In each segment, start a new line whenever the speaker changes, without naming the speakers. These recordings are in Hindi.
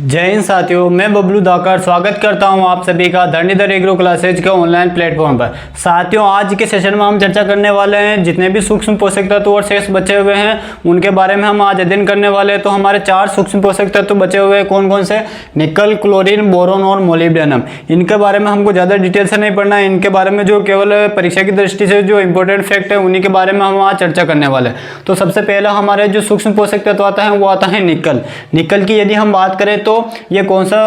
जय हिंद साथियों, मैं बबलू धाकर स्वागत करता हूं आप सभी का धरणीधर एग्रो क्लासेज के ऑनलाइन प्लेटफॉर्म पर। साथियों, आज के सेशन में हम चर्चा करने वाले हैं जितने भी सूक्ष्म पोषक तत्व और शेष बचे हुए हैं उनके बारे में हम आज अध्ययन करने वाले हैं। तो हमारे 4 सूक्ष्म पोषक तत्व बचे हुए हैं, कौन कौन से? निकल, क्लोरीन, बोरोन और मोलिब्डेनम। इनके बारे में हमको ज़्यादा डिटेल से नहीं पढ़ना है, इनके बारे में जो केवल परीक्षा की दृष्टि से जो इंपॉर्टेंट फैक्ट है उन्हीं के बारे में हम आज चर्चा करने वाले हैं। तो सबसे पहला हमारे जो सूक्ष्म पोषक तत्व आता है वो आता है निकल। निकल की यदि हम बात करें तो ये कौन सा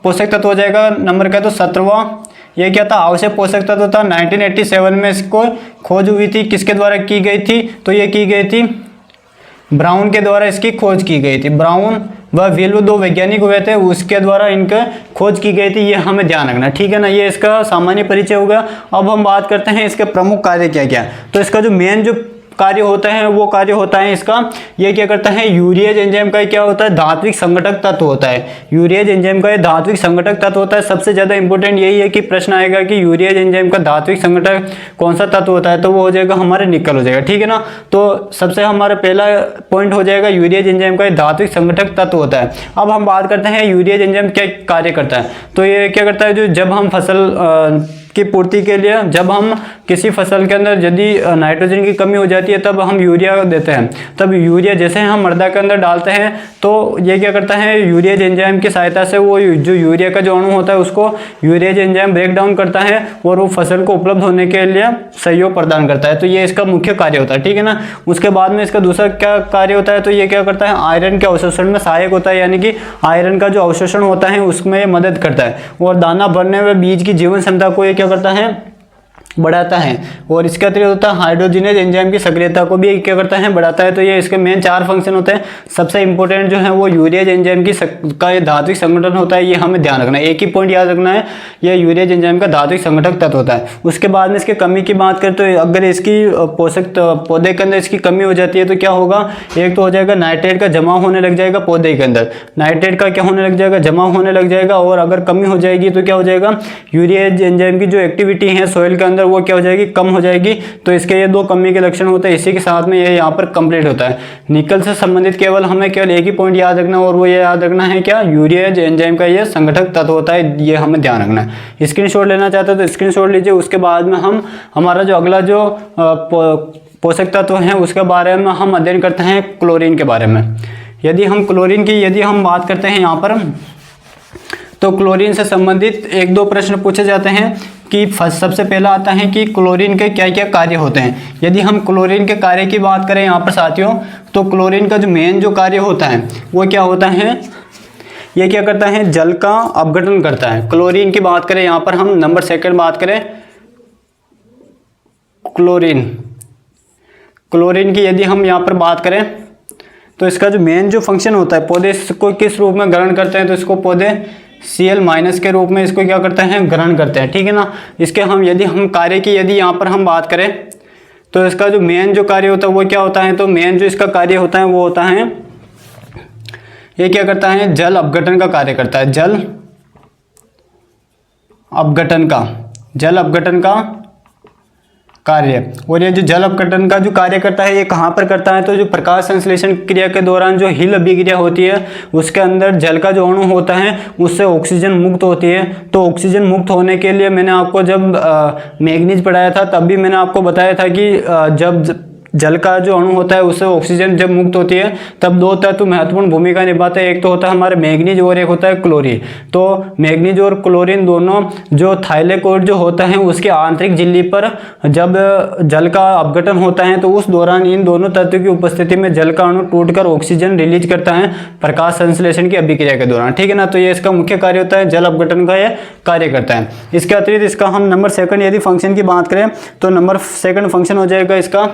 पोषक तत्व हो जाएगा? नंबर क्या? तो 17वां। ये क्या था? आवश्यक पोषक तत्व था। 1987 में इसको खोज हुई थी। किसके द्वारा की गई थी? तो ये की गई थी ब्राउन के द्वारा, इसकी खोज की गई थी। ब्राउन व वेल्यू 2 वैज्ञानिक हुए थे, उसके द्वारा इनका खोज की गई थी। ये हमें ध्यान रखना, ठीक है ना। ये इसका सामान्य परिचय हो गया। अब हम बात करते हैं इसके प्रमुख कार्य क्या क्या। तो इसका जो मेन जो कार्य होता है वो कार्य होता है इसका, ये क्या करता है? यूरिएज एंजाइम का क्या होता है? धात्विक संगठक तत्व होता है। यूरिएज एंजाइम का ये धात्विक संगठक तत्व होता है। सबसे ज्यादा इंपॉर्टेंट यही है कि प्रश्न आएगा कि यूरिएज एंजाइम का धात्विक संगठक कौन सा तत्व होता है, तो वो हो जाएगा हमारे निकल हो जाएगा, ठीक है ना। तो सबसे हमारा पहला पॉइंट हो जाएगा यूरिएज एंजाइम का धात्विक संगठक तत्व होता है। अब हम बात करते हैं यूरिएज एंजाइम क्या कार्य करता है। तो ये क्या करता है? जो जब हम फसल की पूर्ति के लिए, जब हम किसी फसल के अंदर यदि नाइट्रोजन की कमी हो जाती है तब हम यूरिया देते हैं। तब यूरिया जैसे हम मृदा के अंदर डालते हैं तो ये क्या करता है? यूरिएज एंजाइम की सहायता से वो जो यूरिया का जो अणु होता है उसको यूरिएज एंजाइम ब्रेक डाउन करता है और वो फसल को उपलब्ध होने के लिए सहयोग प्रदान करता है। तो ये इसका मुख्य कार्य होता है, ठीक है ना। उसके बाद में इसका दूसरा क्या कार्य होता है? तो ये क्या करता है? आयरन के अवशोषण में सहायक होता है, यानी कि आयरन का जो अवशोषण होता है उसमें ये मदद करता है। और दाना भरने में बीज की जीवन क्षमता को ये क्या करता है? बढ़ाता है। और इसके अतिरिक्त होता है हाइड्रोजिनेज एंजाइम की सक्रियता को भी क्या करता है? बढ़ाता है। तो ये इसके मेन 4 फंक्शन होते हैं। सबसे इंपॉर्टेंट जो है वो यूरिएज एंजाइम का ये धात्विक संगठन होता है, ये हमें ध्यान रखना है। एक ही पॉइंट याद रखना है, ये यूरिएज एंजाइम का धात्विक संगठक तत्व होता है। उसके बाद में इसके कमी की बात करें तो अगर इसकी पोषक पौधे के अंदर इसकी कमी हो जाती है तो क्या होगा? एक तो हो जाएगा नाइट्रेट का जमा होने लग जाएगा पौधे के अंदर, नाइट्रेट का क्या होने लग जाएगा? जमा होने लग जाएगा। और अगर कमी हो जाएगी तो क्या हो जाएगा? यूरिएज एंजाइम की जो एक्टिविटी है सोइल के अंदर वो क्या हो जाएगी? कम हो जाएगी। तो इसके ये 2 कमी के लक्षण होते हैं। इसी के साथ में ये यहाँ पर कंप्लीट होता है। निकल से संबंधित केवल हमें केवल एक ही पॉइंट याद रखना और वो ये याद रखना है क्या? यूरिएज एंजाइम का ये संगठक तत्व होता है, ये हमें ध्यान रखना है। स्क्रीनशॉट लेना चाहते हो तो स्क्रीनशॉट लीजिए। उसके बाद में हम हमारा जो अगला जो पोषक तत्व है उसके बारे में हम अध्ययन करते हैं क्लोरीन के बारे में। यदि हम क्लोरीन की यदि हम बात करते हैं यहाँ पर तो क्लोरीन से संबंधित 1-2 प्रश्न पूछे जाते हैं कि सबसे पहला आता है कि क्लोरीन के क्या क्या कार्य होते हैं। यदि हम क्लोरीन के कार्य की बात करें यहाँ पर साथियों, तो क्लोरीन का जो मेन जो कार्य होता है वो क्या होता है? ये क्या करता है? जल का अपघटन करता है। क्लोरीन की बात करें यहाँ पर हम नंबर 2 बात करें क्लोरीन की यदि हम यहाँ पर बात करें तो इसका जो मेन जो फंक्शन होता है, पौधे इसको किस रूप में ग्रहण करते हैं? तो इसको पौधे Cl- के रूप में इसको क्या करते हैं? ग्रहण करते हैं, ठीक है ना। इसके हम यदि हम कार्य की यदि यहाँ पर हम बात करें तो इसका जो मेन जो कार्य होता है वो क्या होता है? तो मेन जो इसका कार्य होता है वो होता है, ये क्या करता है? जल अपघटन का कार्य करता है। जल अपघटन का कार्य। और ये जो जल अपघटन का जो कार्य करता है ये कहाँ पर करता है? तो जो प्रकाश संश्लेषण क्रिया के दौरान जो हिल अभिक्रिया होती है उसके अंदर जल का जो अणु होता है उससे ऑक्सीजन मुक्त होती है। तो ऑक्सीजन मुक्त होने के लिए मैंने आपको जब मैग्नीज पढ़ाया था तब भी मैंने आपको बताया था कि जब जल का जो अणु होता है उससे ऑक्सीजन जब मुक्त होती है तब 2 तत्व महत्वपूर्ण भूमिका निभाते हैं। एक तो होता है हमारे मैग्नीज और एक होता है क्लोरीन। तो मैग्नीज और क्लोरीन दोनों जो थाइलेकोइड जो होता है उसके आंतरिक झिल्ली पर जब जल का अपघटन होता है तो उस दौरान इन दोनों तत्वों की उपस्थिति में जल का अणु टूटकर ऑक्सीजन रिलीज करता है प्रकाश संश्लेषण की अभिक्रिया के दौरान, ठीक है ना। तो ये इसका मुख्य कार्य होता है, जल अपघटन का यह कार्य करता है। इसके अतिरिक्त इसका हम नंबर 2 यदि फंक्शन की बात करें तो नंबर 2 फंक्शन हो जाएगा इसका,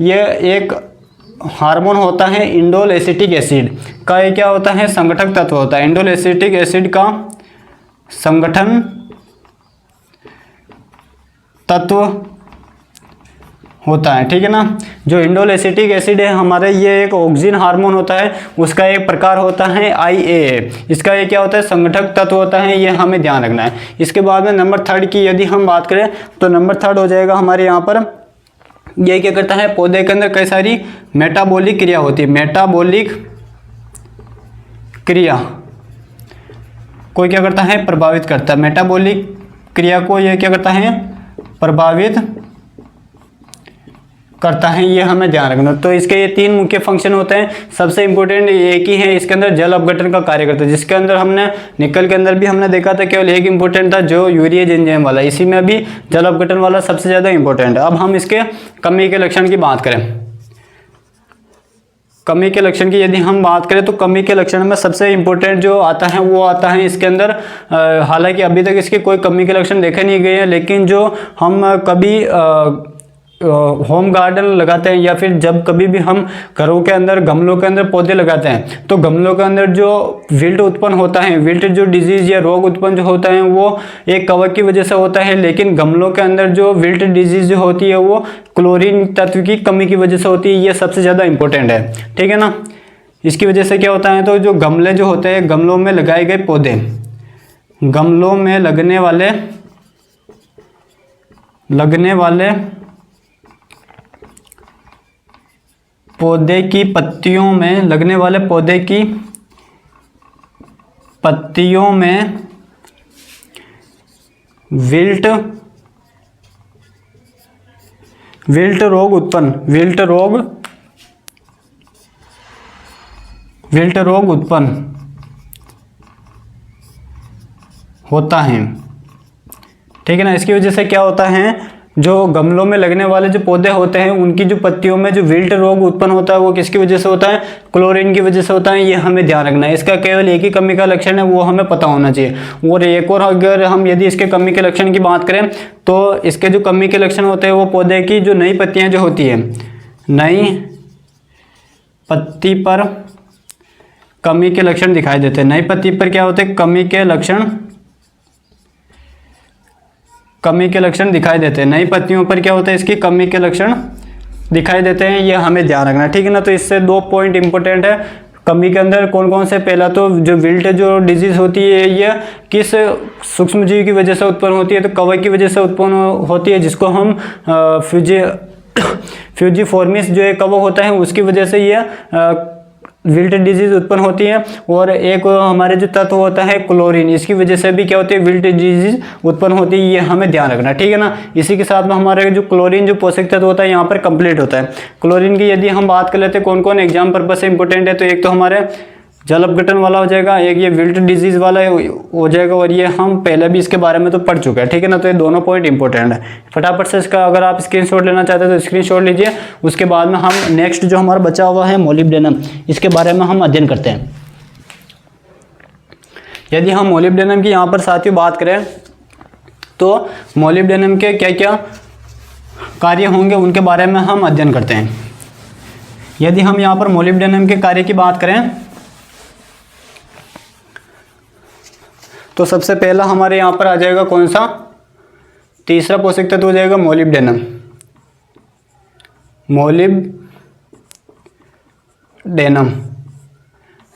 ये एक हार्मोन होता है इंडोल एसिटिक एसिड का, ये क्या होता है? संगठक तत्व होता है। इंडोल एसिटिक एसिड का संगठन तत्व होता है, ठीक है ना। जो इंडोल एसिटिक एसिड है हमारे, ये एक ऑक्सिन हार्मोन होता है, उसका एक प्रकार होता है IAA। इसका ये क्या होता है? संगठक तत्व होता है, ये हमें ध्यान रखना है। इसके बाद में नंबर 3 की यदि हम बात करें तो नंबर 3 हो जाएगा हमारे यहाँ पर, ये क्या करता है? पौधे के अंदर कई सारी मेटाबॉलिक क्रिया होती है। मेटाबॉलिक क्रिया को क्या करता है, प्रभावित करता है। मेटाबॉलिक क्रिया को ये क्या करता है, प्रभावित करता है, ये हमें ध्यान रखना। तो इसके ये 3 मुख्य फंक्शन होते हैं। सबसे इंपॉर्टेंट एक ही है, इसके अंदर जल अपघटन का कार्य करता है, जिसके अंदर हमने निकल के अंदर भी हमने देखा था केवल एक इंपॉर्टेंट था, जो यूरिएज एंजाइम वाला। इसी में भी जल अपघटन वाला सबसे ज़्यादा इंपॉर्टेंट है। अब हम इसके कमी के लक्षण की बात करें। कमी के लक्षण की यदि हम बात करें तो कमी के लक्षण में सबसे इंपॉर्टेंट जो आता है वो आता है इसके अंदर, हालांकि अभी तक इसके कोई कमी के लक्षण देखे नहीं गए हैं, लेकिन जो हम कभी होम गार्डन लगाते हैं या फिर जब कभी भी हम घरों के अंदर गमलों के अंदर पौधे लगाते हैं, तो गमलों के अंदर जो विल्ट उत्पन्न होता है, विल्ट जो डिजीज या रोग उत्पन्न जो होता है वो एक कवक की वजह से होता है, लेकिन गमलों के अंदर जो विल्ट डिजीज जो होती है वो क्लोरीन तत्व की कमी की वजह से होती है। ये सबसे ज़्यादा इंपॉर्टेंट है, ठीक है ना। इसकी वजह से क्या होता है, तो जो गमले जो होते हैं, गमलों में लगाए गए पौधे, गमलों में लगने वाले पौधे की पत्तियों में, लगने वाले पौधे की पत्तियों में विल्ट रोग उत्पन्न होता है, ठीक है ना। इसकी वजह से क्या होता है, जो गमलों में लगने वाले जो पौधे होते हैं उनकी जो पत्तियों में जो विल्ट रोग उत्पन्न होता है वो किसकी वजह से होता है, क्लोरीन की वजह से होता है। ये हमें ध्यान रखना है। इसका केवल एक ही कमी का लक्षण है, वो हमें पता होना चाहिए। और एक और अगर हम यदि इसके कमी के लक्षण की बात करें तो इसके जो कमी के लक्षण होते हैं वो पौधे की जो नई पत्तियां जो होती है, नई पत्ती पर कमी के लक्षण दिखाई देते हैं। नई पत्ती पर क्या होते हैं, कमी के लक्षण दिखाई देते हैं। नई पत्तियों पर क्या होता है, इसकी कमी के लक्षण दिखाई देते हैं। ये हमें ध्यान रखना है, ठीक है ना। तो इससे 2 पॉइंट इंपॉर्टेंट है कमी के अंदर। कौन कौन से, पहला तो जो विल्ट जो डिजीज होती है ये किस सूक्ष्मजीव की वजह से उत्पन्न होती है, तो कवक की वजह से उत्पन्न होती है, जिसको हम फ्यूजिफॉर्मिस जो एक कवक होता है उसकी वजह से ये विल्ट डिजीज उत्पन्न होती है। और एक हमारे जो तत्व होता है क्लोरीन, इसकी वजह से भी क्या होती है, विल्ट डिजीज उत्पन्न होती है। ये हमें ध्यान रखना, ठीक है ना। इसी के साथ में हमारे जो क्लोरीन जो पोषक तत्व होता है यहाँ पर कंप्लीट होता है। क्लोरीन की यदि हम बात कर लेते हैं कौन कौन एग्जाम पर्पज से इंपॉर्टेंट है, तो एक तो हमारे जल अपघटन वाला हो जाएगा, एक ये विल्ट डिजीज वाला हो जाएगा, और ये हम पहले भी इसके बारे में तो पढ़ चुके हैं, ठीक है ना। तो ये दोनों पॉइंट इंपॉर्टेंट है। फटाफट से इसका अगर आप स्क्रीनशॉट लेना चाहते हैं तो स्क्रीनशॉट लीजिए। उसके बाद में हम नेक्स्ट जो हमारा बचा हुआ है मोलिब्डेनम, इसके बारे में हम अध्ययन करते हैं। यदि हम मोलिब्डेनम की यहाँ पर साथियों बात करें तो मोलिब्डेनम के क्या क्या कार्य होंगे उनके बारे में हम अध्ययन करते हैं। यदि हम यहाँ पर मोलिब्डेनम के कार्य की बात करें तो सबसे पहला हमारे यहाँ पर आ जाएगा कौन सा, तीसरा पोषक तत्व हो जाएगा मोलिब्डेनम।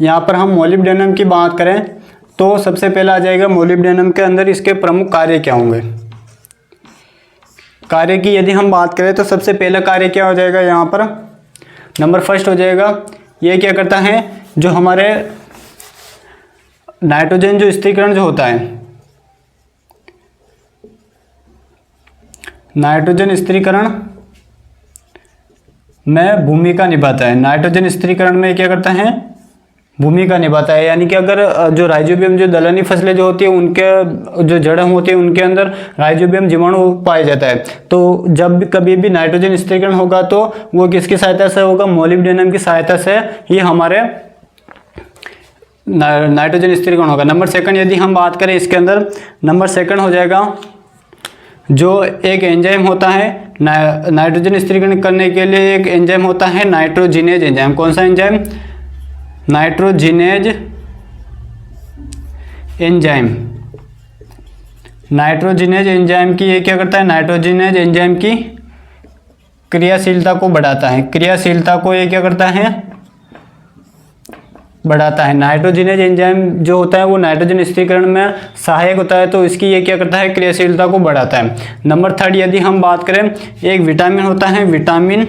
यहाँ पर हम मोलिब्डेनम की बात करें तो सबसे पहला आ जाएगा मोलिब्डेनम के अंदर इसके प्रमुख कार्य क्या होंगे। कार्य की यदि हम बात करें तो सबसे पहला कार्य क्या हो जाएगा, यहाँ पर नंबर फर्स्ट हो जाएगा, ये क्या करता है, जो हमारे नाइट्रोजन जो स्थिरीकरण जो होता है, नाइट्रोजन स्थिरीकरण में भूमिका निभाता है। नाइट्रोजन स्थिरीकरण में क्या करता है, भूमिका निभाता है। यानी कि अगर जो राइजोबियम जो दलहनी फसलें जो होती है उनके जो जड़ें होती है उनके अंदर राइजोबियम जीवाणु पाया जाता है, तो जब कभी भी नाइट्रोजन स्थिरीकरण होगा तो वो किसकी सहायता से होगा, मोलिब्डेनम की सहायता से ही हमारे नाइट्रोजन स्थिरीकरण होगा। नंबर सेकंड यदि हम बात करें इसके अंदर, नंबर सेकंड हो जाएगा जो एक एंजाइम होता है नाइट्रोजन स्थिरीकरण करने के लिए, एक एंजाइम होता है नाइट्रोजिनेज एंजाइम। कौन सा enzyme, nitrogenase enzyme. Nitrogenase enzyme की ये क्या करता है, नाइट्रोजिनेज एंजाइम की क्रियाशीलता को बढ़ाता है। क्रियाशीलता को ये क्या करता है, बढ़ाता है। नाइट्रोजिनेज एंजाइम जो होता है वो नाइट्रोजन स्थिरीकरण में सहायक होता है, तो इसकी ये क्या करता है, क्रियाशीलता को बढ़ाता है। नंबर थर्ड यदि हम बात करें, एक विटामिन होता है विटामिन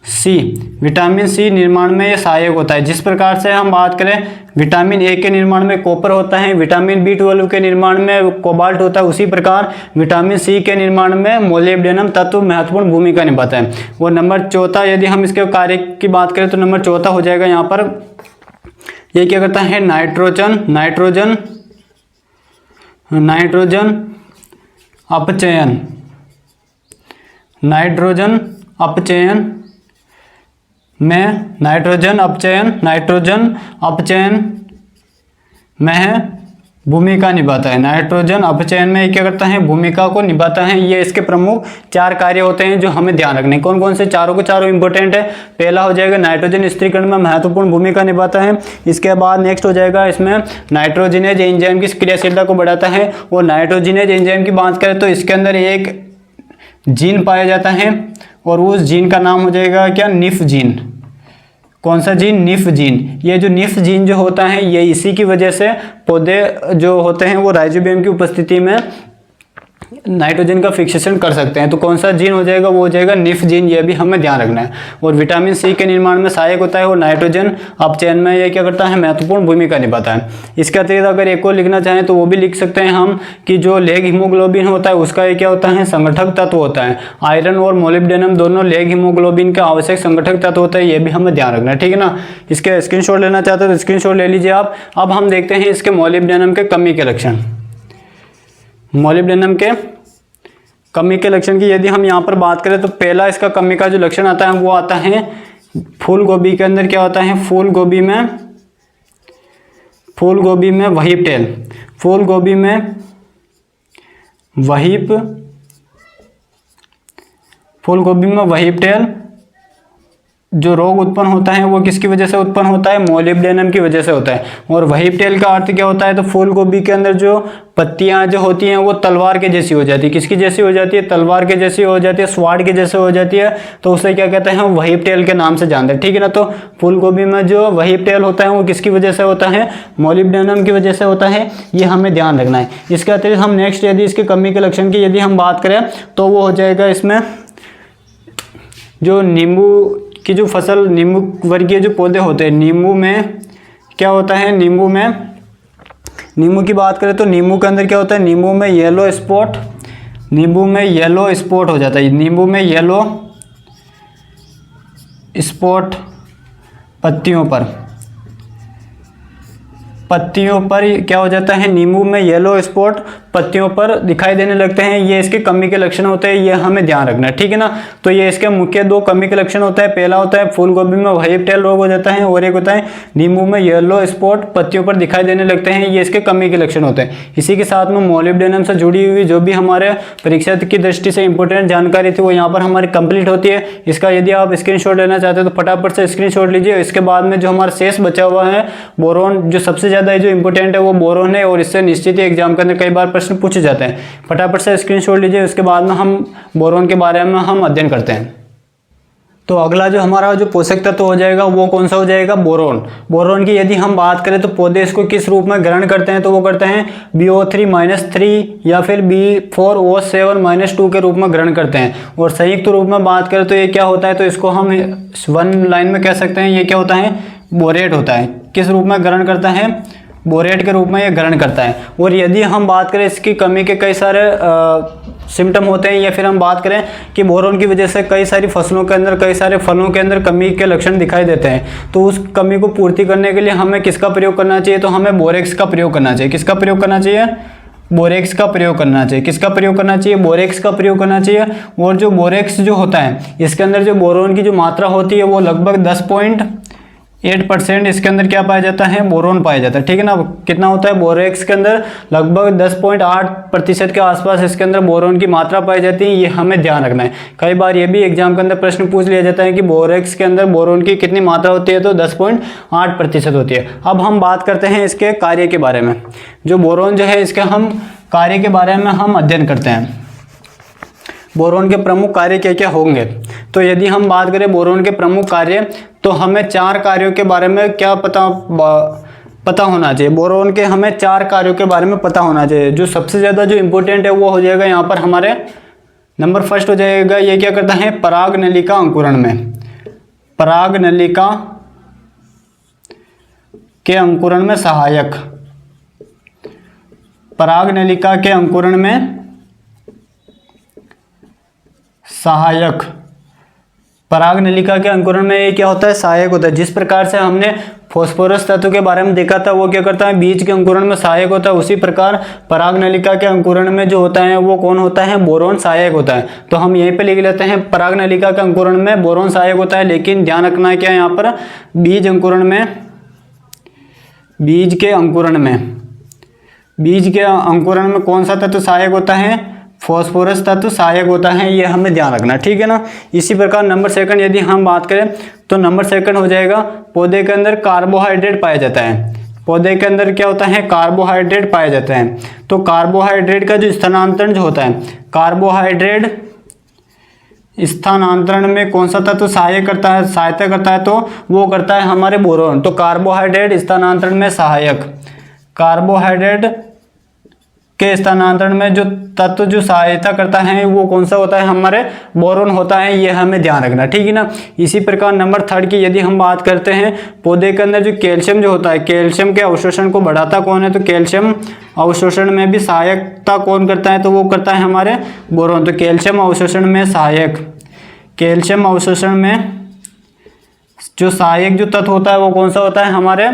सी, विटामिन सी निर्माण में ये सहायक होता है। जिस प्रकार से हम बात करें विटामिन ए के निर्माण में कॉपर होता है, विटामिन B12 के निर्माण में कोबाल्ट होता है, उसी प्रकार विटामिन सी के निर्माण में मोलिब्डेनम तत्व महत्वपूर्ण भूमिका निभाता है। और नंबर चौथा, यदि हम इसके कार्य की बात करें तो नंबर चौथा हो जाएगा यहाँ पर, ये क्या करता है, नाइट्रोजन अपचयन, नाइट्रोजन अपचयन में भूमिका निभाता है। नाइट्रोजन अपचयन में क्या करता है, भूमिका को निभाता है। ये इसके प्रमुख 4 कार्य होते हैं जो हमें ध्यान रखने। कौन कौन से? चारों के चारों इंपॉर्टेंट है। पहला हो जाएगा नाइट्रोजन स्थिरीकरण में महत्वपूर्ण भूमिका निभाता है। इसके बाद नेक्स्ट हो जाएगा इसमें नाइट्रोजिनेज एंजाइम की क्रियाशीलता को बढ़ाता है। और नाइट्रोजिनेज एंजाइम की बात करें तो इसके अंदर एक जीन पाया जाता है और उस जीन का नाम हो जाएगा क्या, निफ जीन। कौन सा जीन? Nif gene. ये जो निफ जीन जो होता है ये इसी की वजह से पौधे जो होते हैं वो राइजोबियम की उपस्थिति में नाइट्रोजन का फिक्सेशन कर सकते हैं। तो कौन सा जीन हो जाएगा, वो हो जाएगा निफ जीन। ये भी हमें ध्यान रखना है। और विटामिन सी के निर्माण में सहायक होता है और नाइट्रोजन अपचयन में ये क्या करता है, महत्वपूर्ण भूमिका निभाता है। इसके अतिरिक्त अगर एक और लिखना चाहें तो वो भी लिख सकते हैं हम कि जो लेग हीमोग्लोबिन होता है उसका ये क्या होता है, संगठक तत्व होता है। आयरन और मोलिब्डेनम दोनों लेग हीमोग्लोबिन का आवश्यक संगठक तत्व होता है। ये भी हमें ध्यान रखना है, ठीक है ना। इसके स्क्रीनशॉट लेना चाहते हो तो स्क्रीनशॉट ले लीजिए आप। अब हम देखते हैं इसके मोलिब्डेनम के कमी के लक्षण। मोलिब्डेनम के कमी के लक्षण की यदि हम यहाँ पर बात करें तो पहला इसका कमी का जो लक्षण आता है वो आता है फूल गोभी के अंदर। क्या होता है, फूल गोभी में वहीप टेल, फूल गोभी में वहीप टेल जो रोग उत्पन्न होता है वो किसकी वजह से उत्पन्न होता है, मोलिब्डेनम की वजह से होता है। और वहीप टेल का अर्थ क्या होता है, तो फूल गोभी के अंदर जो पत्तियां जो होती हैं वो तलवार के जैसी हो जाती है। किसकी जैसी हो जाती है, तलवार के जैसी हो जाती है, स्वाड के जैसे हो जाती है। तो उसे क्या कहते हैं, वहीप टेल के नाम से जानते हैं, ठीक है ना। तो फूल गोभी में जो वहीप टेल होता है वो किसकी वजह से होता है, मोलिब्डेनम की वजह से होता है। ये हमें ध्यान रखना है। इसके अतिरिक्त हम नेक्स्ट यदि इसकी कमी के लक्षण की यदि हम बात करें तो वो हो जाएगा इसमें जो नींबू की जो फसल, नींबू वर्गीय जो पौधे होते हैं, नींबू में क्या होता है, नींबू की बात करें तो नींबू के अंदर क्या होता है, नींबू में येलो स्पॉट हो जाता है। नींबू में येलो स्पॉट पत्तियों पर क्या हो जाता है, नींबू में येलो स्पॉट पत्तियों पर दिखाई देने लगते हैं। ये इसके कमी के लक्षण होते हैं, ये हमें ध्यान रखना है, ठीक है ना। तो ये इसके मुख्य 2 कमी के लक्षण होता है। पहला होता है फूल गोभी में वहीप टेल रोग हो जाता है और एक होता है नींबू में येलो स्पॉट पत्तियों पर दिखाई देने लगते हैं। ये इसके कमी के लक्षण होते हैं। इसी के साथ में मोलिब्डेनम से जुड़ी हुई जो भी हमारे परीक्षा की दृष्टि से इंपॉर्टेंट जानकारी थी वो यहाँ पर हमारी कंप्लीट होती है। इसका यदि आप स्क्रीनशॉट लेना चाहते हो तो फटाफट से स्क्रीनशॉट लीजिए। इसके बाद में जो हमारा शेष बचा हुआ है बोरोन, जो सबसे ज़्यादा जो इंपॉर्टेंट है वो बोरोन है और इससे निश्चित ही एग्जाम के अंदर कई बार प्रश्न पूछे जाते हैं। फटाफट से स्क्रीनशॉट लीजिए। उसके बाद में हम बोरोन के बारे में हम अध्ययन करते हैं। तो अगला जो हमारा जो पोषक तत्व हो जाएगा वो कौन सा हो जाएगा, बोरोन। बोरोन की यदि हम बात करें तो पौधे इसको किस रूप में ग्रहण करते हैं, तो वो करते हैं BO3-3 या फिर B4O7-2 के रूप में ग्रहण करते हैं। और संयुक्त रूप में बात करें तो ये क्या होता है, तो इसको हम 1 लाइन में कह सकते हैं, ये क्या होता है, बोरेट होता है। किस रूप में ग्रहण करता है, बोरेट के रूप में ये ग्रहण करता है। और यदि हम बात करें इसकी कमी के कई सारे सिम्टम होते हैं, या फिर हम बात करें कि बोरोन की वजह से कई सारी फसलों के अंदर, कई सारे फलों के अंदर कमी के लक्षण दिखाई देते हैं, तो उस कमी को पूर्ति करने के लिए हमें किसका प्रयोग करना चाहिए, तो हमें बोरेक्स का प्रयोग करना चाहिए। किसका प्रयोग करना चाहिए, बोरेक्स का प्रयोग करना चाहिए। किसका प्रयोग करना चाहिए, बोरेक्स का प्रयोग करना चाहिए। और जो बोरेक्स जो होता है इसके अंदर जो बोरोन की जो मात्रा होती है वो लगभग 10.8% इसके अंदर क्या पाया जाता है, बोरोन पाया जाता है, ठीक है ना। कितना होता है बोरेक्स के अंदर, लगभग 10.8% के आसपास इसके अंदर बोरोन की मात्रा पाई जाती है। ये हमें ध्यान रखना है। कई बार ये भी एग्जाम के अंदर प्रश्न पूछ लिया जाता है कि बोरेक्स के अंदर बोरोन की कितनी मात्रा होती है, तो 10.8% होती है। अब हम बात करते हैं इसके कार्य के बारे में। जो बोरोन जो है इसके हम कार्य के बारे में हम अध्ययन करते हैं। बोरोन के प्रमुख कार्य क्या क्या होंगे, तो यदि हम बात करें बोरोन के प्रमुख कार्य, तो हमें 4 कार्यों के बारे में क्या पता होना चाहिए। बोरोन के हमें 4 कार्यों के बारे में पता होना चाहिए। जो सबसे ज़्यादा जो इम्पोर्टेंट है वो हो जाएगा यहाँ पर हमारे नंबर फर्स्ट हो जाएगा, ये क्या करता है, पराग नलिका अंकुरण में। परागनलिका के अंकुरण में सहायक, परागनलिका के अंकुरण में सहायक, परागनलिका के अंकुरण में ये क्या होता है, सहायक होता है। जिस प्रकार से हमने फास्फोरस तत्व के बारे में देखा था वो क्या करता है, बीज के अंकुरण में सहायक होता है, उसी प्रकार परागनलिका के अंकुरण में जो होता है वो कौन होता है, बोरोन सहायक होता है। तो हम यहीं पे लिख लेते हैं परागनलिका के अंकुरण में बोरोन सहायक होता है, लेकिन ध्यान रखना है क्या यहाँ पर, बीज अंकुरण में, बीज के अंकुरण में, बीज के अंकुरण में कौन सा तत्व सहायक होता है, फास्फोरस तत्व सहायक होता है, ये हमें ध्यान रखना, ठीक है ना। इसी प्रकार नंबर सेकंड यदि हम बात करें तो नंबर सेकंड हो जाएगा, पौधे के अंदर कार्बोहाइड्रेट पाया जाता है। पौधे के अंदर क्या होता है, कार्बोहाइड्रेट पाया जाता है। तो कार्बोहाइड्रेट का जो स्थानांतरण जो होता है, कार्बोहाइड्रेट स्थानांतरण में कौन सा तत्व सहायक करता है, सहायता करता है, तो वो करता है हमारे बोरोन। तो कार्बोहाइड्रेट स्थानांतरण में सहायक, कार्बोहाइड्रेट के स्थानांतरण में जो तत्व जो सहायता करता है वो कौन सा होता है, हमारे बोरोन होता है, ये हमें ध्यान रखना, ठीक है ना। इसी प्रकार नंबर थर्ड की यदि हम बात करते हैं, पौधे के अंदर जो कैल्शियम जो होता है, कैल्शियम के अवशोषण को बढ़ाता कौन है, तो कैल्शियम अवशोषण में भी सहायकता कौन करता है, तो वो करता है हमारे बोरोन। तो कैल्शियम अवशोषण में सहायक, कैल्शियम अवशोषण में जो सहायक जो तत्व होता है वो कौन सा होता है, हमारे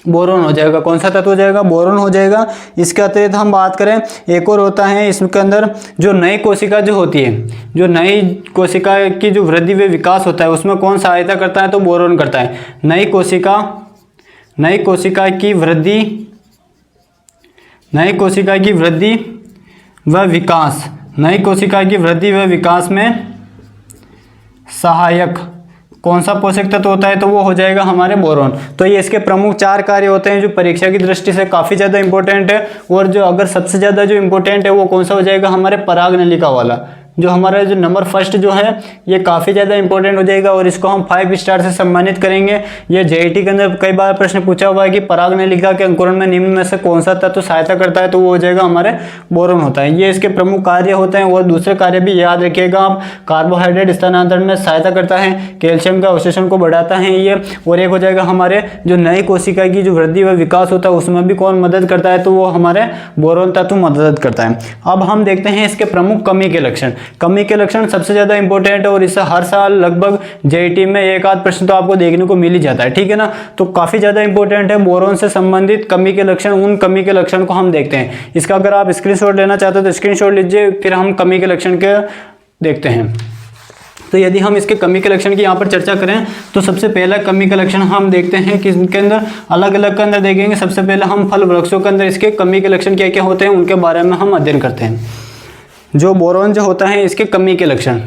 बोरोन हो जाएगा। कौन सा तत्व हो जाएगा, बोरोन हो जाएगा। इसके अतिरिक्त हम बात करें, एक और होता है इसके अंदर, जो नई कोशिका जो होती है, जो नई कोशिका की जो वृद्धि व विकास होता है उसमें कौन सहायता करता है, तो बोरोन करता है। नई कोशिका की वृद्धि, नई कोशिका की वृद्धि व विकास, नई कोशिका की वृद्धि व विकास में सहायक कौन सा पोषक तत्व होता है, तो वो हो जाएगा हमारे बोरोन। तो ये इसके प्रमुख 4 कार्य होते हैं जो परीक्षा की दृष्टि से काफ़ी ज़्यादा इंपॉर्टेंट है। और जो अगर सबसे ज़्यादा जो इंपॉर्टेंट है वो कौन सा हो जाएगा, हमारे परागनलिका वाला, जो हमारा जो नंबर फर्स्ट जो है ये काफ़ी ज़्यादा इंपॉर्टेंट हो जाएगा और इसको हम 5 स्टार से सम्मानित करेंगे। ये जेईटी के अंदर कई बार प्रश्न पूछा हुआ है कि परागनलिका के अंकुरण में निम्न में से कौन सा तत्व सहायता करता है, तो वो हो जाएगा हमारे बोरोन होता है। ये इसके प्रमुख कार्य होते हैं। और दूसरे कार्य भी याद रखिएगा आप, कार्बोहाइड्रेट स्थानांतरण में सहायता करता है, कैल्शियम के अवशोषण को बढ़ाता है ये, और एक हो जाएगा हमारे जो नई कोशिका की जो वृद्धि व विकास होता है उसमें भी कौन मदद करता है, तो वो हमारे बोरोन तत्व मदद करता है। अब हम देखते हैं इसके प्रमुख कमी के लक्षण। कमी के लक्षण सबसे ज्यादा इंपॉर्टेंट है और इससे हर साल लगभग जेईटी में एक आध प्रश्न तो आपको देखने को मिल ही जाता है, ठीक है ना। तो काफी ज्यादा इंपॉर्टेंट है बोरोन से संबंधित कमी के लक्षण। उन कमी के लक्षण को हम देखते हैं। इसका अगर आप स्क्रीनशॉट लेना चाहते हो तो स्क्रीनशॉट लीजिए, फिर हम कमी के लक्षण के देखते हैं। तो यदि हम इसके कमी के लक्षण की यहाँ पर चर्चा करें तो सबसे पहला कमी का लक्षण हम देखते हैं कि इनके अंदर अलग अलग के अंदर देखेंगे। सबसे पहले हम फल वृक्षों के अंदर इसके कमी के लक्षण क्या क्या होते हैं उनके बारे में हम अध्ययन करते हैं। जो बोरोन जो होता है इसके कमी के लक्षण,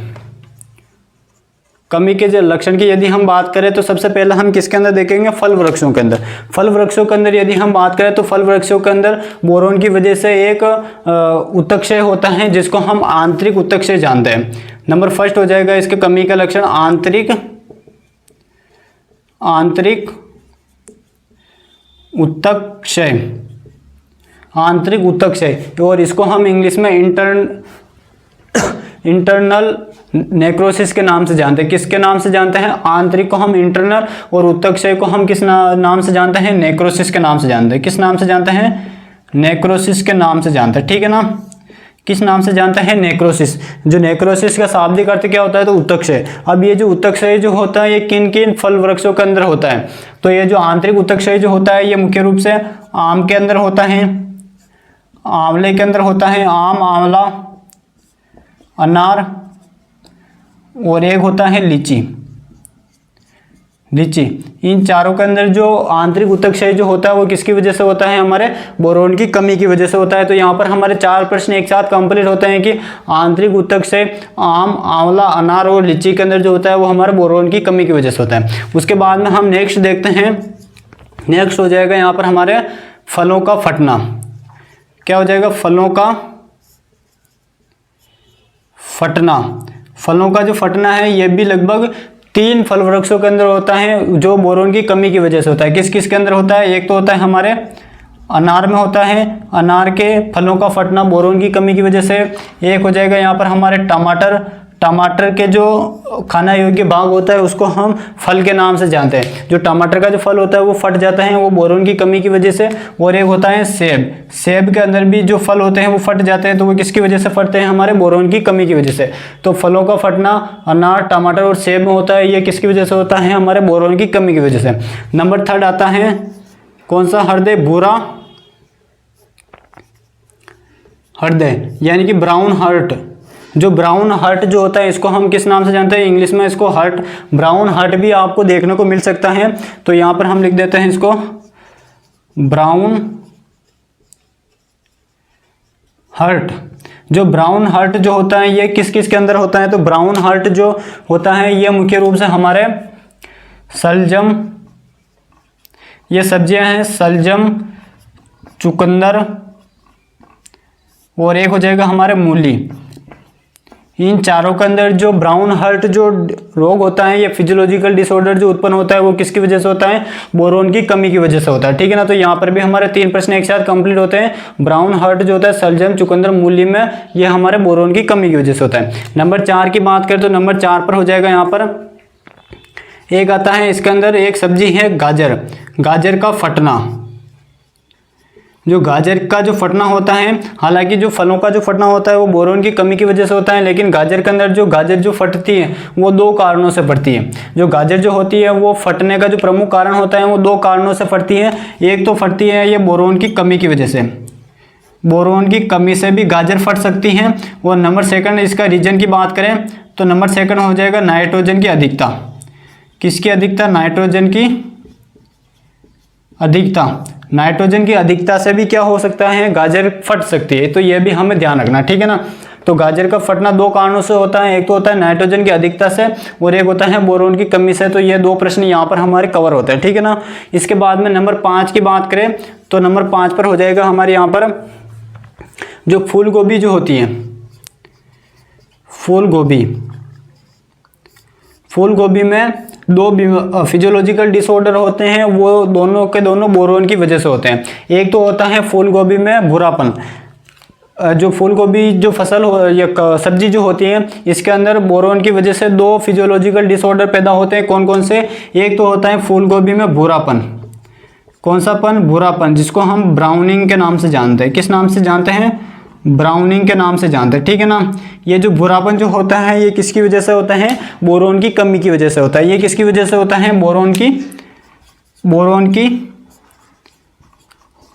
कमी के जो लक्षण की यदि हम बात करें तो सबसे पहले हम किसके अंदर देखेंगे, फल वृक्षों के अंदर। फल वृक्षों के अंदर यदि हम बात करें तो फल वृक्षों के अंदर बोरोन की वजह से एक उत्तक्षय होता है जिसको हम आंतरिक उत्तक्षय जानते हैं। नंबर फर्स्ट हो जाएगा इसके कमी का लक्षण आंतरिक उत्तक्षय, आंतरिक उत्तक्षय, और इसको हम इंग्लिश में इंटरनल नेक्रोसिस के नाम से जानते हैं। किसके नाम से जानते हैं, आंतरिक को हम इंटरनल और उत्तक्षय को हम किस नाम से जानते हैं, नेक्रोसिस के नाम से जानते हैं। किस नाम से जानते हैं, नेक्रोसिस के नाम से जानते हैं, ठीक है ना। किस नाम से जानते हैं, नेक्रोसिस। जो नेक्रोसिस का शाब्दिक अर्थ क्या होता है, तो उत्तक्षय। अब ये जो उत्तक्षय जो होता है ये किन किन फल वृक्षों के अंदर होता है, तो ये जो आंतरिक उत्तक्षय जो होता है ये मुख्य रूप से आम के अंदर होता है, आंवले के अंदर होता है, आम, आंवला, अनार, और एक होता है लीची। इन चारों के अंदर जो आंतरिक उत्तक्षय जो होता है वो किसकी वजह से होता है, हमारे बोरोन की कमी की वजह से होता है। तो यहाँ पर हमारे 4 प्रश्न एक साथ कंप्लीट होते हैं कि आंतरिक उत्तक्षय आम, आंवला, अनार और लीची के अंदर जो होता है वो हमारे बोरोन की कमी की वजह से होता है। उसके बाद में हम नेक्स्ट देखते हैं, नेक्स्ट हो जाएगा यहाँ पर हमारे फलों का फटना। क्या हो जाएगा, फलों का फटना। फलों का जो फटना है ये भी लगभग 3 फल वृक्षों के अंदर होता है जो बोरोन की कमी की वजह से होता है। किस किस के अंदर होता है, एक तो होता है हमारे अनार में होता है, अनार के फलों का फटना बोरोन की कमी की वजह से। एक हो जाएगा यहाँ पर हमारे टमाटर के जो खाना योग्य भाग होता है उसको हम फल के नाम से जानते हैं। जो टमाटर का जो फल होता है वो फट जाता है वो बोरोन की कमी की वजह से। और एक होता है सेब, सेब के अंदर भी जो फल होते हैं वो फट जाते हैं, तो वो किसकी वजह से फटते हैं? हमारे बोरोन की कमी की वजह से। तो फलों का फटना अनार, टमाटर और सेब में होता है, ये किसकी वजह से होता है? हमारे बोरोन की कमी की वजह से। नंबर 3 आता है कौन सा? हृदय, भूरा हृदय यानी कि ब्राउन हार्ट। जो ब्राउन हार्ट जो होता है इसको हम किस नाम से जानते हैं? इंग्लिश में इसको हार्ट, ब्राउन हार्ट भी आपको देखने को मिल सकता है। तो यहाँ पर हम लिख देते हैं इसको ब्राउन हार्ट। जो ब्राउन हार्ट जो होता है ये किस किस के अंदर होता है? तो ब्राउन हार्ट जो होता है ये मुख्य रूप से हमारे सलजम, ये सब्जियां हैं सलजम, चुकंदर और एक हो जाएगा हमारे मूली। इन चारों के अंदर जो ब्राउन हार्ट जो रोग होता है, ये फिजियोलॉजिकल डिसऑर्डर जो उत्पन्न होता है वो किसकी वजह से होता है? बोरोन की कमी की वजह से होता है। ठीक है ना। तो यहाँ पर भी हमारे 3 प्रश्न एक साथ कंप्लीट होते हैं। ब्राउन हार्ट जो होता है सलजम, चुकंदर, मूली में, ये हमारे बोरोन की कमी की वजह से होता है। नंबर 4 की बात करें तो नंबर 4 पर हो जाएगा यहाँ पर एक आता है, इसके अंदर एक सब्जी है गाजर। गाजर का फटना, जो गाजर का जो फटना होता है, हालांकि जो फलों का जो फटना होता है वो बोरोन की कमी की वजह से होता है, लेकिन गाजर के अंदर जो गाजर जो फटती है वो 2 कारणों से फटती है। जो गाजर जो होती है वो फटने का जो प्रमुख कारण होता है वो 2 कारणों से फटती है। एक तो फटती है ये बोरोन की कमी की वजह से, बोरोन की कमी से भी गाजर फट सकती हैं। और नंबर 2 इसका रीजन की बात करें तो नंबर 2 हो जाएगा नाइट्रोजन की अधिकता। किसकी अधिकता? नाइट्रोजन की अधिकता। नाइट्रोजन की अधिकता से भी क्या हो सकता है? गाजर फट सकती है। तो यह भी हमें ध्यान रखना, ठीक है ना। तो गाजर का फटना 2 कारणों से होता है, एक तो होता है नाइट्रोजन की अधिकता से और एक होता है बोरोन की कमी से। तो ये 2 प्रश्न यहाँ पर हमारे कवर होते हैं, ठीक है ना। इसके बाद में नंबर 5 की बात करें तो नंबर 5 पर हो जाएगा हमारे यहाँ पर जो फूल गोभी जो होती है, फूल गोभी में 2 फिजियोलॉजिकल डिसऑर्डर होते हैं, वो दोनों के दोनों बोरोन की वजह से होते हैं। एक तो होता है फूल गोभी में भूरापन। जो फूल गोभी जो फसल या सब्जी जो होती है इसके अंदर बोरोन की वजह से 2 फिजियोलॉजिकल डिसऑर्डर पैदा होते हैं। कौन कौन से? एक तो होता है फूल गोभी में भूरापन। कौन सा पन? भूरापन, जिसको हम ब्राउनिंग के नाम से जानते हैं। किस नाम से जानते हैं? ब्राउनिंग के नाम से जानते हैं, ठीक है ना। ये जो भूरापन जो होता है ये किसकी वजह से होता है? बोरोन की कमी की वजह से होता है। ये किसकी वजह से होता है? बोरोन की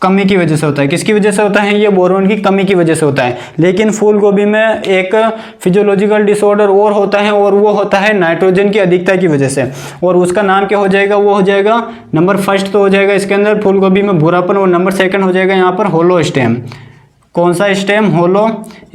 कमी की वजह से होता है। किसकी वजह से होता है? ये बोरोन की कमी की वजह से होता है। लेकिन फूल गोभी में एक फिजियोलॉजिकल डिसऑर्डर और होता है और वो होता है नाइट्रोजन की अधिकता की वजह से। और उसका नाम क्या हो जाएगा? वो हो जाएगा नंबर 1 तो हो जाएगा इसके अंदर फूल गोभी में भूरापन, और नंबर 2 हो जाएगा यहाँ पर होलो स्टेम। कौन सा स्टेम? होलो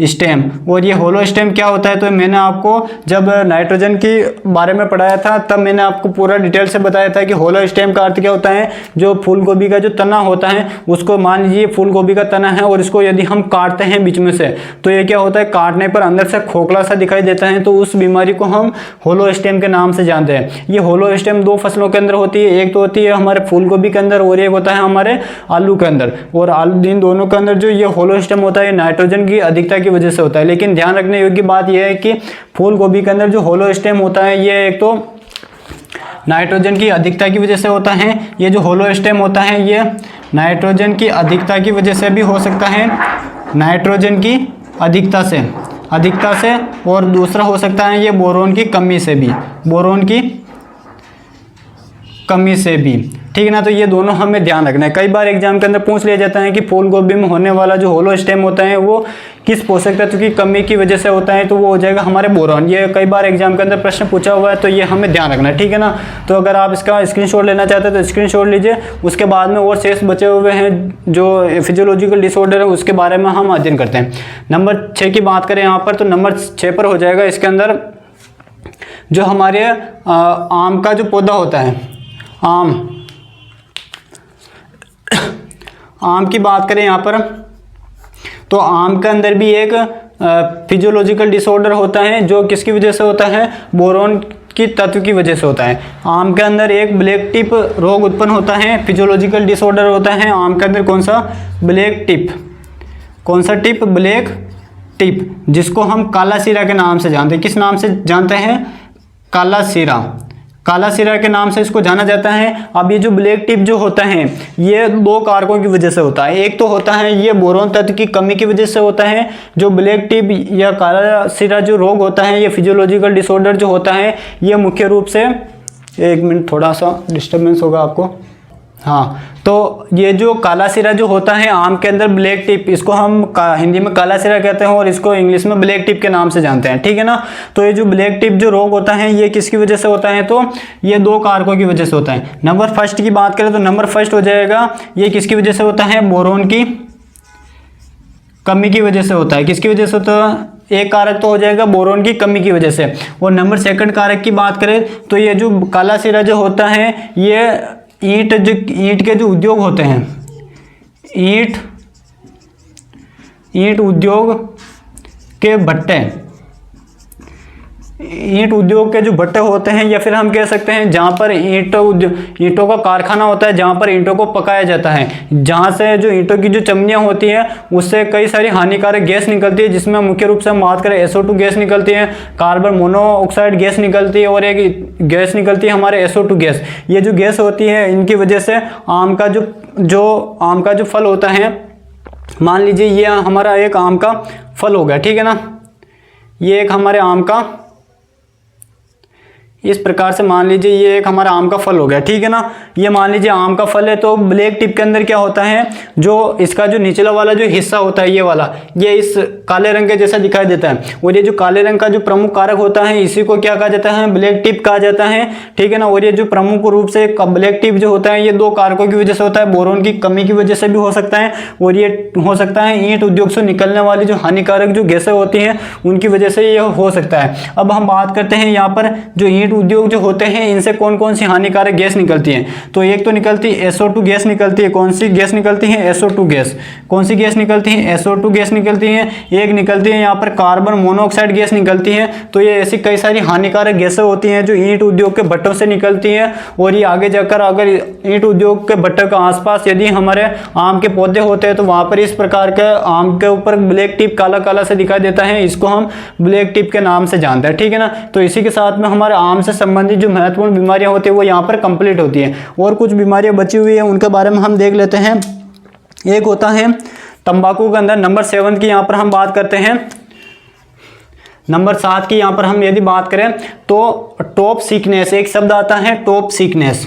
स्टेम। और ये होलो स्टेम क्या होता है? तो मैंने आपको जब नाइट्रोजन के बारे में पढ़ाया था तब मैंने आपको पूरा डिटेल से बताया था कि होलो स्टेम का अर्थ क्या होता है। जो फूल गोभी का जो तना होता है उसको, मान लीजिए फूल गोभी का तना है और इसको यदि हम काटते हैं बीच में से तो ये क्या होता है? काटने पर अंदर से खोखला सा दिखाई देता है, तो उस बीमारी को हम होलो स्टेम के नाम से जानते हैं। ये होलो स्टेम 2 फसलों के अंदर होती है, एक तो होती है हमारे फूल गोभी के अंदर और एक होता है हमारे आलू के अंदर। और आलू, इन दोनों के अंदर जो ये होलो होता है नाइट्रोजन की अधिकता की वजह से होता है। लेकिन ध्यान रखने योग्य बात यह है कि फूल गोभी के अंदर जो होलो स्टेम होता है ये एक तो नाइट्रोजन की अधिकता की वजह से होता है। ये जो होलो स्टेम होता है ये नाइट्रोजन की अधिकता की वजह से भी हो सकता है, नाइट्रोजन की अधिकता से, और दूसरा हो सकता है ये बोरोन की कमी से भी, बोरोन की कमी से भी, ठीक है ना। तो ये दोनों हमें ध्यान रखना है। कई बार एग्जाम के अंदर पूछ लिया जाता है कि फूल गोभी में होने वाला जो होलो स्टेम होता है वो किस पोषक तत्व की कमी की वजह से होता है, तो वो हो जाएगा हमारे बोरॉन। ये कई बार एग्जाम के अंदर प्रश्न पूछा हुआ है, तो ये हमें ध्यान रखना है, ठीक है ना। तो अगर आप इसका स्क्रीनशॉट लेना चाहते हैं तो स्क्रीनशॉट लीजिए। उसके बाद में और शेष बचे हुए हैं जो फिजियोलॉजिकल डिसऑर्डर है उसके बारे में हम अध्ययन करते हैं। नंबर 6 की बात करें यहाँ पर, तो नंबर 6 पर हो जाएगा इसके अंदर जो हमारे आम का जो पौधा होता है, आम की बात करें यहाँ पर, तो आम के अंदर भी एक फिजियोलॉजिकल डिसऑर्डर होता है जो किसकी वजह से होता है, बोरॉन की तत्व की वजह से होता है। आम के अंदर एक ब्लैक टिप रोग उत्पन्न होता है, फिजियोलॉजिकल डिसऑर्डर होता है आम के अंदर। कौन सा? Black tip. कौन सा टिप? ब्लैक टिप, जिसको हम काला सिरा के नाम से जानते हैं। किस नाम से जानते हैं? काला सिरा। काला सिरा के नाम से इसको जाना जाता है। अब ये जो ब्लैक टिप जो होता है ये दो कारकों की वजह से होता है। एक तो होता है ये बोरोन तत्व की कमी की वजह से होता है। जो ब्लैक टिप या काला सिरा जो रोग होता है, ये फिजियोलॉजिकल डिसऑर्डर जो होता है, ये मुख्य रूप से, एक मिनट थोड़ा सा डिस्टर्बेंस होगा आपको। हाँ, तो ये जो काला सिरा जो होता है आम के अंदर ब्लैक टिप, इसको हम हिंदी में काला सिरा कहते हैं और इसको इंग्लिश में ब्लैक टिप के नाम से जानते हैं, ठीक है ना। तो ये जो ब्लैक टिप जो रोग होता है ये किसकी वजह से होता है? तो ये दो कारकों की वजह से होता है। नंबर फर्स्ट की बात करें तो नंबर फर्स्ट हो जाएगा, ये किसकी वजह से होता है? बोरोन की कमी की वजह से होता है। किसकी वजह से होता है? एक कारक तो हो जाएगा बोरोन की कमी की वजह से। और नंबर सेकंड कारक की बात करें तो ये जो काला सिरा जो होता है ये ईंट के जो उद्योग होते हैं, ईंट उद्योग के भट्टे, ईंट उद्योग के जो भट्टे होते हैं, या फिर हम कह सकते हैं जहाँ पर ईंटों का कारखाना होता है, जहाँ पर ईंटों को पकाया जाता है, जहाँ से जो ईंटों की जो चमनियाँ होती है उससे कई सारी हानिकारक गैस निकलती है, जिसमें मुख्य रूप से हम बात करें SO2 गैस निकलती है, कार्बन मोनोऑक्साइड गैस निकलती है और एक गैस निकलती है हमारे SO2 गैस। ये जो गैस होती है इनकी वजह से आम का जो फल होता है, मान लीजिए ये हमारा एक आम का फल हो गया, ठीक है ना, ये एक हमारे आम का, इस प्रकार से मान लीजिए ये एक हमारा आम का फल हो गया, ठीक है ना। ये मान लीजिए आम का फल है, तो ब्लैक टिप के अंदर क्या होता है, जो इसका जो निचला वाला जो हिस्सा होता है ये वाला, ये इस काले रंग के जैसा दिखाई देता है। और ये जो काले रंग का जो प्रमुख कारक होता है इसी को क्या कहा जाता है? ब्लैक टिप कहा जाता है, ठीक है ना। और ये जो प्रमुख रूप से ब्लैक टिप जो होता है ये दो कारकों की वजह से होता है। बोरोन की कमी की वजह से भी हो सकता है और ये हो सकता है ईंट उद्योग से निकलने वाली जो हानिकारक जो गैसें होती हैं उनकी वजह से ये हो सकता है। अब हम बात करते हैं यहाँ पर जो ईंट उद्योग जो होते हैं इनसे कौन कौन सी हानिकारक गैस निकलती है। तो एक तो निकलती है SO2 गैस निकलती है। कौन सी गैस निकलती है? SO2 gas. कौन सी गैस निकलती है? SO2 गैस निकलती है। एक निकलती है यहाँ पर कार्बन मोनोऑक्साइड गैस निकलती है। तो ये ऐसी कई सारी हानिकारक गैसें होती हैं जो ईंट उद्योग के भट्टों से निकलती हैं और ये आगे जाकर अगर ईंट उद्योग के भट्टों के आसपास यदि हमारे आम के पौधे होते हैं तो वहां पर इस प्रकार के आम के ऊपर ब्लैक टिप काला काला से दिखाई देता है, इसको हम ब्लैक टिप के नाम से जानते हैं, ठीक है ना। तो इसी के साथ में हमारे आम से संबंधित जो महत्वपूर्ण बीमारियां होती है वो यहाँ पर कंप्लीट होती है। और कुछ बीमारियां बची हुई है उनके बारे में हम देख लेते हैं। एक होता है तंबाकू के अंदर, नंबर 7 की यहाँ पर हम बात करते हैं। नंबर 7 की यहाँ पर हम यदि बात करें तो टॉप सीकनेस, एक शब्द आता है टॉप सीकनेस,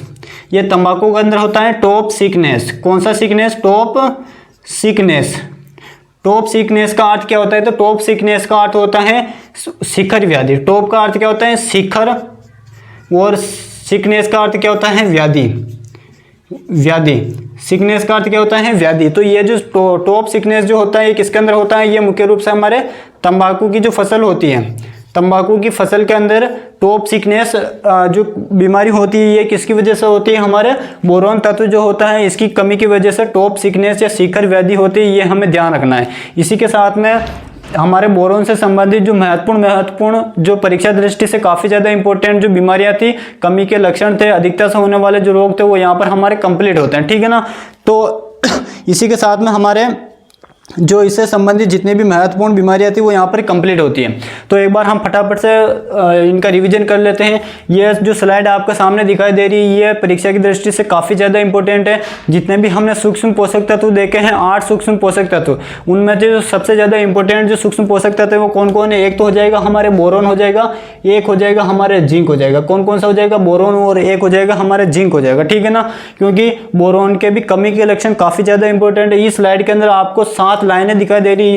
ये तंबाकू के अंदर होता है टॉप सीकनेस। कौन सा sickness? Top sickness. Top sickness का अर्थ क्या होता है? तो टॉप सीकनेस का अर्थ होता है शिखर व्याधि। टॉप का अर्थ क्या होता है? शिखर, और सीकनेस का अर्थ क्या होता है? व्याधि। सीकनेस का अर्थ क्या होता है? व्याधि। तो ये जो टॉप सीकनेस जो होता है ये किसके अंदर होता है? ये मुख्य रूप से हमारे तंबाकू की जो फसल होती है, तंबाकू की फसल के अंदर टॉप सीकनेस जो बीमारी होती है ये किसकी वजह से होती है? हमारे बोरोन तत्व जो होता है इसकी कमी की वजह से टॉप सीकनेस या शिखर व्याधि होती है, ये हमें ध्यान रखना है। इसी के साथ में हमारे बोरोन से संबंधित जो महत्वपूर्ण जो परीक्षा दृष्टि से काफ़ी ज़्यादा इंपॉर्टेंट जो बीमारियां थी, कमी के लक्षण थे, अधिकता से होने वाले जो रोग थे वो यहाँ पर हमारे कंप्लीट होते हैं, ठीक है ना। तो इसी के साथ में हमारे जो इससे संबंधित जितनी भी महत्वपूर्ण बीमारियां थी वो यहाँ पर कंप्लीट होती है। तो एक बार हम फटाफट से इनका रिवीजन कर लेते हैं। ये जो स्लाइड आपके सामने दिखाई दे रही है ये परीक्षा की दृष्टि से काफ़ी ज़्यादा इंपॉर्टेंट है। जितने भी हमने सूक्ष्म पोषक तत्व देखे हैं 8 सूक्ष्म पोषक तत्व, उनमें जो सबसे ज़्यादा इंपॉर्टेंट जो सूक्ष्म पोषक तत्व है वो कौन कौन है? एक तो हो जाएगा हमारे बोरोन हो जाएगा, एक हो जाएगा हमारे जिंक हो जाएगा। कौन कौन सा हो जाएगा? बोरोन, और एक हो जाएगा हमारे जिंक हो जाएगा, ठीक है ना। क्योंकि बोरोन के भी कमी के लक्षण काफ़ी ज़्यादा इंपॉर्टेंट है। इस स्लाइड के अंदर आपको 7 लाइनें दिखाई दे रही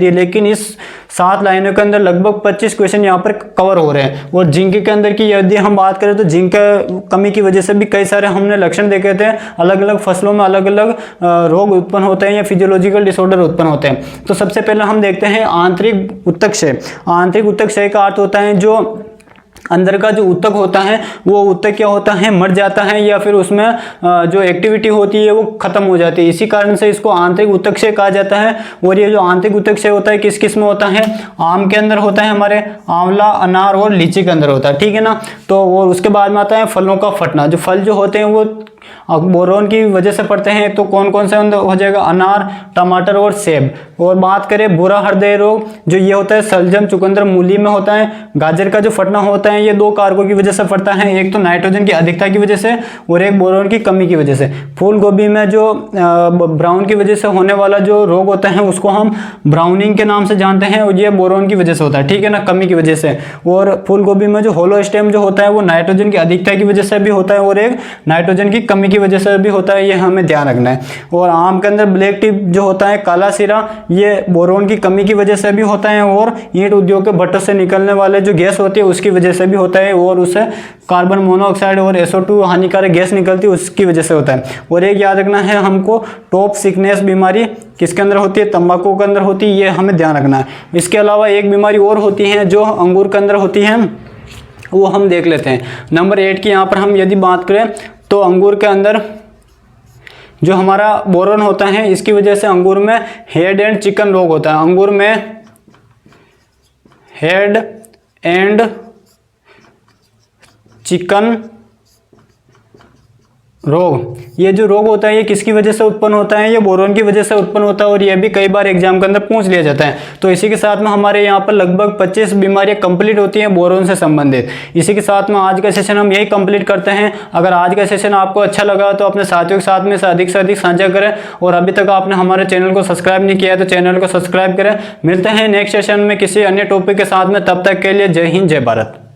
है, लेकिन इस 7 लाइनों के अंदर लगभग 25 क्वेश्चन यहाँ पर कवर हो रहे हैं। और जिंक के अंदर की यदि हम बात करें तो जिंक कमी की वजह से भी कई सारे हमने लक्षण देखे थे। अलग अलग फसलों में अलग अलग रोग उत्पन्न होते हैं या फिजियोलॉजिकल डिसऑर्डर उत्पन्न होते हैं। तो सबसे पहले हम देखते हैं आंतरिक ऊतक क्षय। आंतरिक ऊतक क्षय का अर्थ होता है जो अंदर का जो ऊतक होता है वो ऊतक क्या होता है? मर जाता है या फिर उसमें जो एक्टिविटी होती है वो खत्म हो जाती है। इसी कारण से इसको आंतरिक ऊतक क्षय कहा जाता है। और ये जो आंतरिक ऊतक क्षय होता है किस किस में होता है? आम के अंदर होता है, हमारे आंवला, अनार और लीची के अंदर होता है, ठीक है ना। तो और उसके बाद में आता है फलों का फटना। जो फल जो होते हैं वो बोरोन की वजह से पड़ते हैं तो कौन कौन से हो जाएगा, अनार, टमाटर और सेब। और बात करें बुरा हृदय रोग, जो ये होता है सलजम, चुकंदर, मूली में होता है। गाजर का जो फटना होता है ये दो कारकों की वजह से फटता है, एक तो नाइट्रोजन की अधिकता की वजह से और एक बोरोन की कमी की वजह से। फूल गोभी में जो ब्राउन की वजह से होने वाला जो रोग होता है उसको हम ब्राउनिंग के नाम से जानते हैं और ये बोरोन की वजह से होता है, ठीक है ना, कमी की वजह से। और फूल गोभी में जो होलो स्टेम जो होता है वो नाइट्रोजन की अधिकता की वजह से भी होता है और एक नाइट्रोजन की कमी की वजह से भी होता है, ये हमें ध्यान रखना है। और आम के अंदर ब्लैक टिप जो होता है, काला सिरा, ये बोरोन की कमी की वजह से भी होता है और ईंट उद्योग के भट्टों से निकलने वाले जो गैस होती है उसकी वजह से भी होता है और उससे कार्बन मोनोऑक्साइड और SO2 हानिकारक गैस निकलती है उसकी वजह से होता है। और एक याद रखना है हमको, टॉप सिकनेस बीमारी किसके अंदर होती है, तंबाकू के अंदर होती है, ये हमें ध्यान रखना है। इसके अलावा एक बीमारी और होती है जो अंगूर के अंदर होती है, वो हम देख लेते हैं। नंबर 8 की यहाँ पर हम यदि बात करें तो अंगूर के अंदर जो हमारा बोरोन होता है इसकी वजह से अंगूर में हेड एंड चिकन रोग होता है। अंगूर में हेड एंड चिकन रोग, ये जो रोग होता है ये किसकी वजह से उत्पन्न होता है, ये बोरोन की वजह से उत्पन्न होता है और ये भी कई बार एग्जाम के अंदर पूछ लिया जाता है। तो इसी के साथ में हमारे यहाँ पर लगभग 25 बीमारियां कंप्लीट होती हैं बोरोन से संबंधित। इसी के साथ में आज का सेशन हम यही कंप्लीट करते हैं। अगर आज का सेशन आपको अच्छा लगा तो अपने साथियों के साथ में से अधिक साझा करें और अभी तक आपने हमारे चैनल को सब्सक्राइब नहीं किया है तो चैनल को सब्सक्राइब करें। मिलते हैं नेक्स्ट सेशन में किसी अन्य टॉपिक के साथ में, तब तक के लिए जय हिंद, जय भारत।